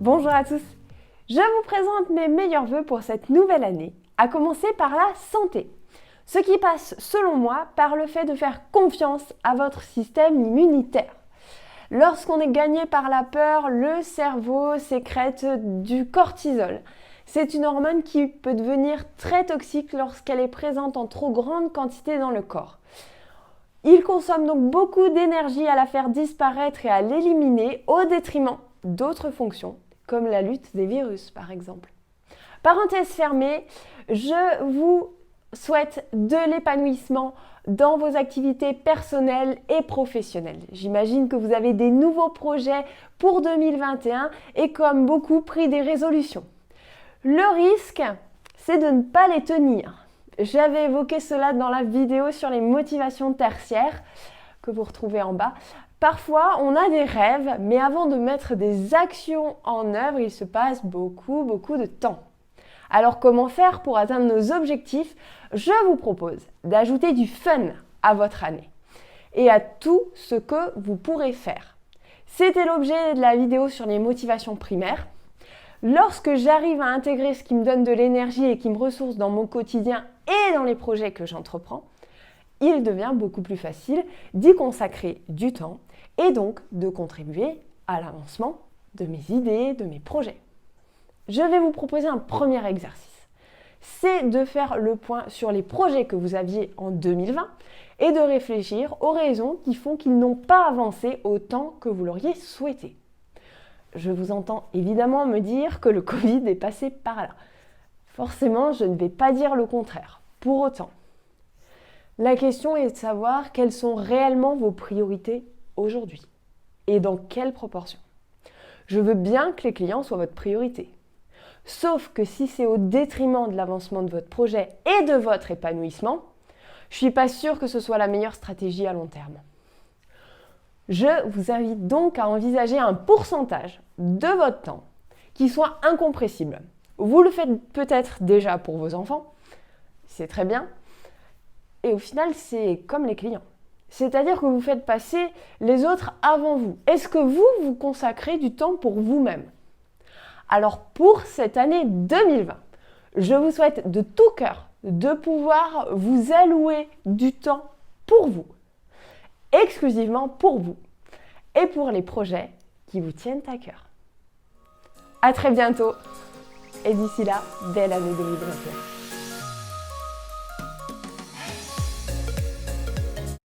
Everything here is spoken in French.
Bonjour à tous, je vous présente mes meilleurs vœux pour cette nouvelle année, à commencer par la santé. Ce qui passe, selon moi, par le fait de faire confiance à votre système immunitaire. Lorsqu'on est gagné par la peur, le cerveau sécrète du cortisol. C'est une hormone qui peut devenir très toxique lorsqu'elle est présente en trop grande quantité dans le corps. Il consomme donc beaucoup d'énergie à la faire disparaître et à l'éliminer au détriment d'autres fonctions, comme la lutte des virus par exemple. Parenthèse fermée, je vous souhaite de l'épanouissement dans vos activités personnelles et professionnelles. J'imagine que vous avez des nouveaux projets pour 2021 et comme beaucoup pris des résolutions. Le risque, c'est de ne pas les tenir. J'avais évoqué cela dans la vidéo sur les motivations tertiaires que vous retrouvez en bas. Parfois, on a des rêves, mais avant de mettre des actions en œuvre, il se passe beaucoup de temps. Alors comment faire pour atteindre nos objectifs? Je vous propose d'ajouter du fun à votre année et à tout ce que vous pourrez faire. C'était l'objet de la vidéo sur les motivations primaires. Lorsque j'arrive à intégrer ce qui me donne de l'énergie et qui me ressource dans mon quotidien et dans les projets que j'entreprends, il devient beaucoup plus facile d'y consacrer du temps et donc de contribuer à l'avancement de mes idées, de mes projets. Je vais vous proposer un premier exercice. C'est de faire le point sur les projets que vous aviez en 2020 et de réfléchir aux raisons qui font qu'ils n'ont pas avancé autant que vous l'auriez souhaité. Je vous entends évidemment me dire que le Covid est passé par là. Forcément, je ne vais pas dire le contraire. Pour autant, la question est de savoir quelles sont réellement vos priorités aujourd'hui et dans quelle proportion. Je veux bien que les clients soient votre priorité. Sauf que si c'est au détriment de l'avancement de votre projet et de votre épanouissement, je ne suis pas sûre que ce soit la meilleure stratégie à long terme. Je vous invite donc à envisager un pourcentage de votre temps qui soit incompressible. Vous le faites peut-être déjà pour vos enfants, c'est très bien. Et au final, c'est comme les clients. C'est-à-dire que vous faites passer les autres avant vous. Est-ce que vous vous consacrez du temps pour vous-même? Alors pour cette année 2020, je vous souhaite de tout cœur de pouvoir vous allouer du temps pour vous, exclusivement pour vous et pour les projets qui vous tiennent à cœur. À très bientôt et d'ici là, belle année 2021.